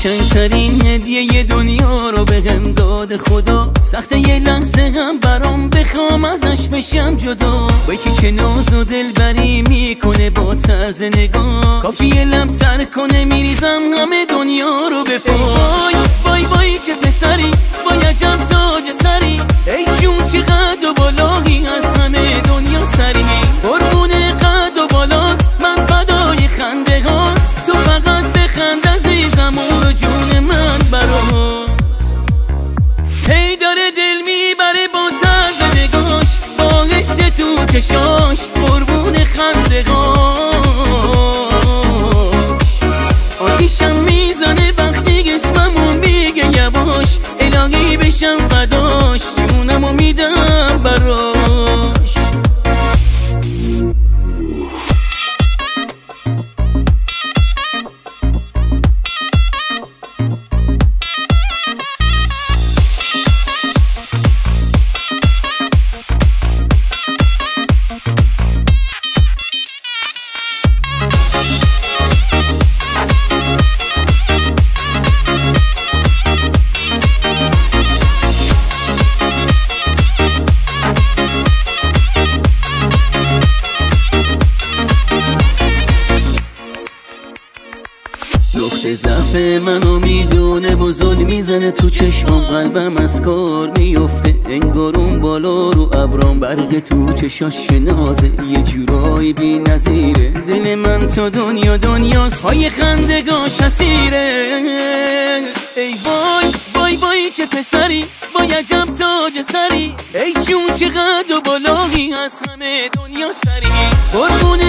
قشنگترین هدیه دنیا رو بهم داد خدا، سخت یه لحظه هم برام بخوام ازش بشم جدا. با یکی که ناز و دلبری میکنه با طرز نگاه، کافیه لب تر کنه میریزم همه دنیا رو به پای. وای وای چه پسری، وای عجب تاج سری، ای جون چقدر و بالایی از همه دنیا سری. قربون قد و بالات من فدای خنده هات، تو فقط بخند عزیزم و جون من برات. هی داره دل میبره با طرز نگاش، با حس تو چشاش، قربون خنده هاش. آتیشم میزنه وقتی اسممو میگه یواش، الهی بشم فداش، جونمو میدم براش. نقطه ضعف منو میدونه و ظلم میزنه تو چشمام، قلبم از کار میفته انگار اون بالا رو ابرام، برق تو چشاش نازه یه جورایی بی نظیره. دل من تو دنیاست، پای خندگاش اسیره. ای وای وای وای چه پسری، وای عجب تاج سری، ای جون چقدر و بالایی از همه دنیا سری. قربون